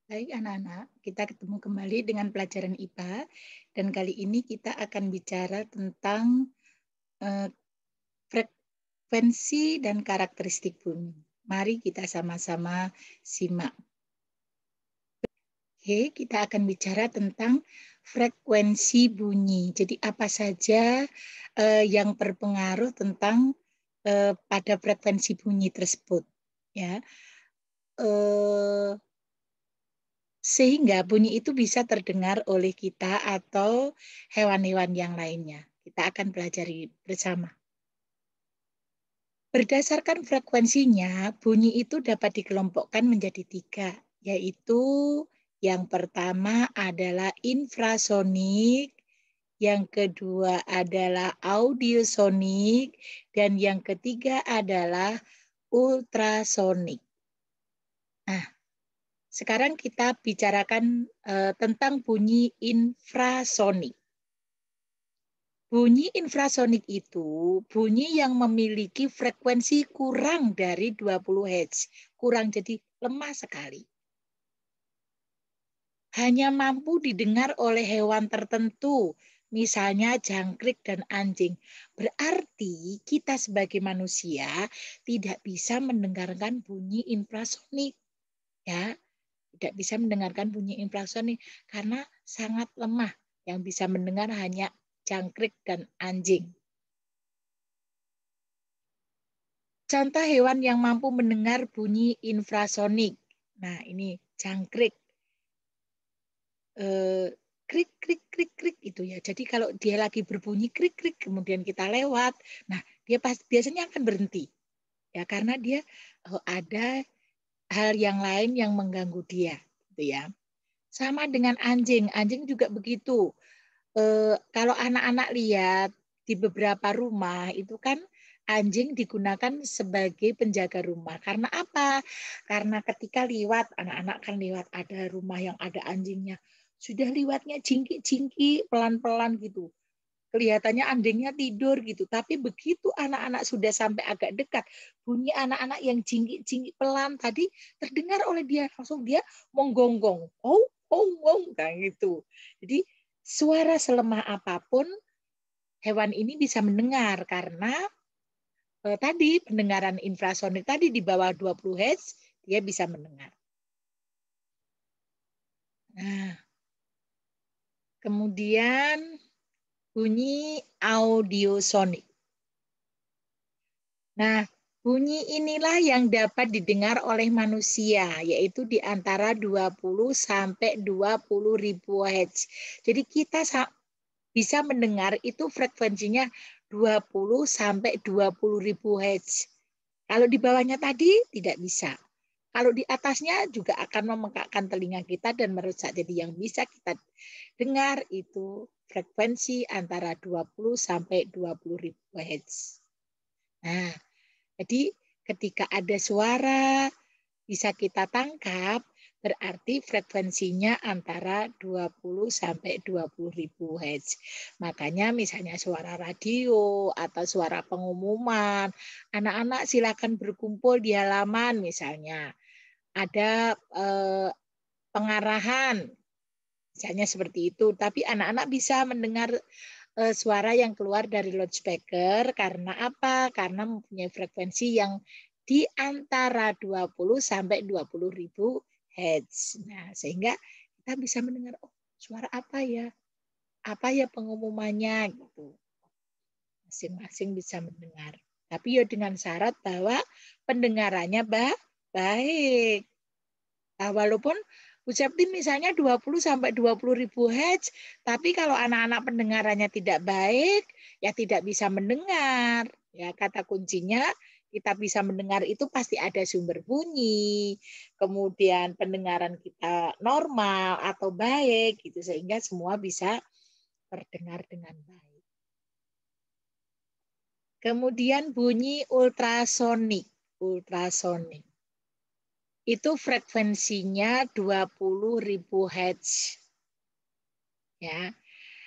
Baik anak-anak, kita ketemu kembali dengan pelajaran IPA dan kali ini kita akan bicara tentang eh, frekuensi dan karakteristik bunyi. Mari kita sama-sama simak. Oke, kita akan bicara tentang frekuensi bunyi. Jadi apa saja yang berpengaruh tentang pada frekuensi bunyi tersebut, ya. Eh, Sehingga bunyi itu bisa terdengar oleh kita atau hewan-hewan yang lainnya. Kita akan pelajari bersama. Berdasarkan frekuensinya, bunyi itu dapat dikelompokkan menjadi 3, yaitu yang pertama adalah infrasonik, yang kedua adalah audiosonik, dan yang ketiga adalah ultrasonik. Nah, sekarang kita bicarakan tentang bunyi infrasonik. Bunyi infrasonik itu bunyi yang memiliki frekuensi kurang dari 20 Hz. Kurang, jadi lemah sekali. Hanya mampu didengar oleh hewan tertentu, misalnya jangkrik dan anjing. Berarti kita sebagai manusia tidak bisa mendengarkan bunyi infrasonik. Ya, tidak bisa mendengarkan bunyi infrasonik karena sangat lemah. Yang bisa mendengar hanya jangkrik dan anjing. Contoh hewan yang mampu mendengar bunyi infrasonik. Nah, ini jangkrik. Krik, krik, krik, krik itu ya. Jadi kalau dia lagi berbunyi krik, krik, kemudian kita lewat, nah dia biasanya akan berhenti. Ya, karena dia ada hal yang lain yang mengganggu dia. Gitu ya. Sama dengan anjing. Anjing juga begitu. Kalau anak-anak lihat di beberapa rumah itu kan anjing digunakan sebagai penjaga rumah. Karena apa? Karena ketika liwat, anak-anak kan liwat ada rumah yang ada anjingnya. Sudah liwatnya jingki-jingki pelan-pelan gitu. Kelihatannya anjingnya tidur gitu. Tapi begitu anak-anak sudah sampai agak dekat, bunyi anak-anak yang jingki-jingki pelan tadi terdengar oleh dia. Langsung dia menggonggong. Oh, oh, oh, kayak gitu. Jadi suara selemah apapun hewan ini bisa mendengar karena tadi pendengaran infrasonik tadi di bawah 20 Hz dia bisa mendengar. Nah, kemudian bunyi audiosonik. Nah, bunyi inilah yang dapat didengar oleh manusia, yaitu di antara 20 sampai 20 ribu Hz. Jadi kita bisa mendengar itu frekuensinya 20 sampai 20 ribu Hz. Kalau di bawahnya tadi tidak bisa. Kalau di atasnya juga akan memekakkan telinga kita dan merusak. Jadi yang bisa kita dengar itu frekuensi antara 20 sampai 20 ribu Hz. Nah, jadi ketika ada suara bisa kita tangkap, berarti frekuensinya antara 20 sampai 20 ribu Hz. Makanya misalnya suara radio atau suara pengumuman, anak-anak silakan berkumpul di halaman misalnya. Ada pengarahan, misalnya seperti itu. Tapi anak-anak bisa mendengar suara yang keluar dari loudspeaker karena apa? Karena mempunyai frekuensi yang di antara 20 sampai 20 ribu Hz. Nah, sehingga kita bisa mendengar, oh, suara apa ya? Apa ya pengumumannya gitu. Masing-masing bisa mendengar. Tapi ya dengan syarat bahwa pendengarannya baik. Nah, walaupun Bu Septi misalnya 20 sampai 20 ribu Hz, tapi kalau anak-anak pendengarannya tidak baik, ya tidak bisa mendengar. Ya, kata kuncinya kita bisa mendengar itu pasti ada sumber bunyi, kemudian pendengaran kita normal atau baik gitu sehingga semua bisa terdengar dengan baik. Kemudian bunyi ultrasonik. Ultrasonik. Itu frekuensinya 20 ribu Hz. Ya.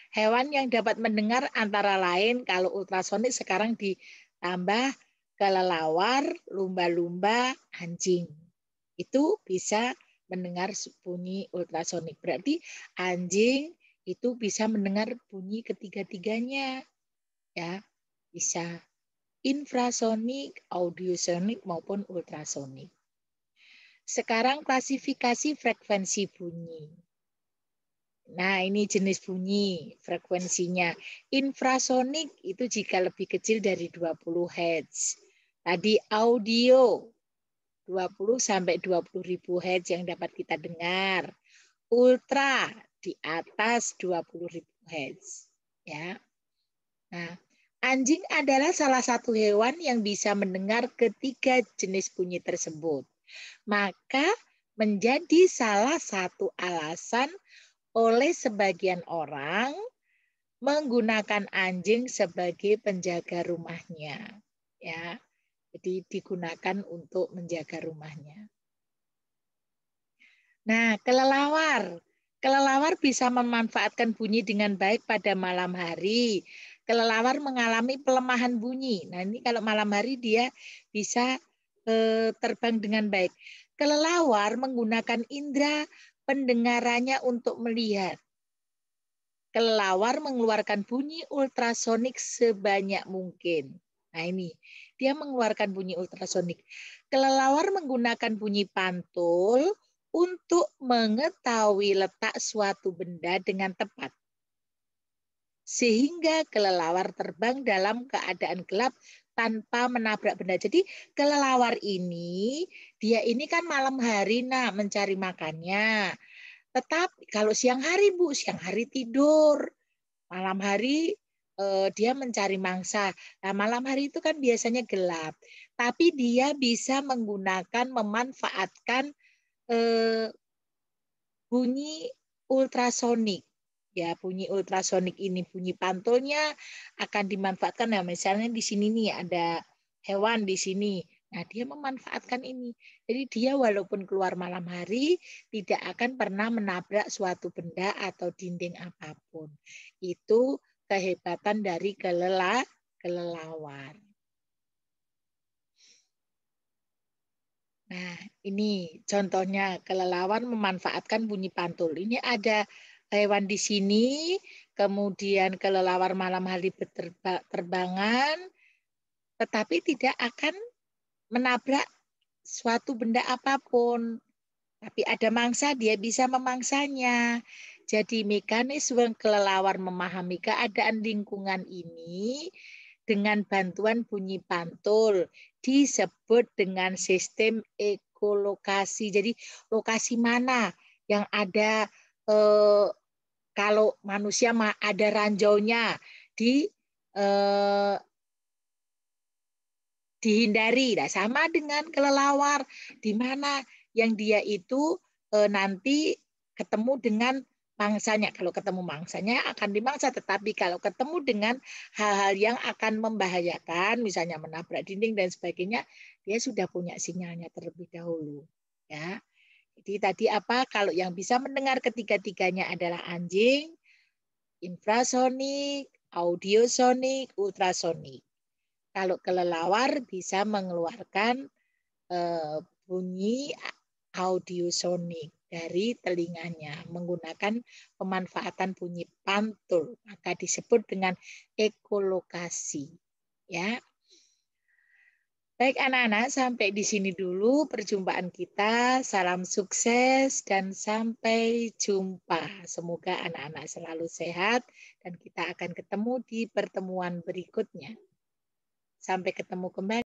Hewan yang dapat mendengar antara lain kalau ultrasonik sekarang ditambah kelelawar, lumba-lumba, anjing. Itu bisa mendengar bunyi ultrasonik. Berarti anjing itu bisa mendengar bunyi ketiga-tiganya. Ya, bisa infrasonik, audiosonik maupun ultrasonik. Sekarang klasifikasi frekuensi bunyi. Nah, ini jenis bunyi, frekuensinya. Infrasonik itu jika lebih kecil dari 20 Hz. Tadi audio 20 sampai 20.000 Hz yang dapat kita dengar. Ultra di atas 20.000 Hz. Ya. Nah, anjing adalah salah satu hewan yang bisa mendengar ketiga jenis bunyi tersebut. Maka menjadi salah satu alasan oleh sebagian orang menggunakan anjing sebagai penjaga rumahnya. Ya. Jadi digunakan untuk menjaga rumahnya. Nah, kelelawar. Kelelawar bisa memanfaatkan bunyi dengan baik pada malam hari. Kelelawar mengalami pelemahan bunyi. Nah, ini kalau malam hari dia bisa terbang dengan baik. Kelelawar menggunakan indera pendengarannya untuk melihat. Kelelawar mengeluarkan bunyi ultrasonik sebanyak mungkin. Nah ini, dia mengeluarkan bunyi ultrasonik. Kelelawar menggunakan bunyi pantul untuk mengetahui letak suatu benda dengan tepat. Sehingga kelelawar terbang dalam keadaan gelap tanpa menabrak benda. Jadi kelelawar ini, dia ini kan malam hari mencari makannya. Tetapi kalau siang hari, Bu, siang hari tidur. Malam hari dia mencari mangsa. Nah, malam hari itu kan biasanya gelap. Tapi dia bisa memanfaatkan bunyi ultrasonik. Ya, bunyi ultrasonik ini, bunyi pantulnya akan dimanfaatkan. Nah, misalnya di sini nih ada hewan di sini. Nah, dia memanfaatkan ini. Jadi dia walaupun keluar malam hari, tidak akan pernah menabrak suatu benda atau dinding apapun. Itu kehebatan dari kelelawar. Nah, ini contohnya kelelawar memanfaatkan bunyi pantul. Ini ada hewan di sini, kemudian kelelawar malam hari berterbangan, tetapi tidak akan menabrak suatu benda apapun. Tapi ada mangsa, dia bisa memangsanya. Jadi mekanisme kelelawar memahami keadaan lingkungan ini dengan bantuan bunyi pantul disebut dengan sistem ekolokasi. Jadi lokasi mana yang ada kalau manusia ada ranjaunya dihindari. Nah, sama dengan kelelawar, di mana yang dia itu nanti ketemu dengan mangsanya. Kalau ketemu mangsanya akan dimangsa, tetapi kalau ketemu dengan hal-hal yang akan membahayakan, misalnya menabrak dinding dan sebagainya, dia sudah punya sinyalnya terlebih dahulu. Ya. Jadi tadi apa? Kalau yang bisa mendengar ketiga-tiganya adalah anjing, infrasonik, audiosonik, ultrasonik. Kalau kelelawar bisa mengeluarkan bunyi audiosonik dari telinganya menggunakan pemanfaatan bunyi pantul, maka disebut dengan ekolokasi. Ya. Baik anak-anak, sampai di sini dulu perjumpaan kita. Salam sukses dan sampai jumpa. Semoga anak-anak selalu sehat dan kita akan ketemu di pertemuan berikutnya. Sampai ketemu kembali.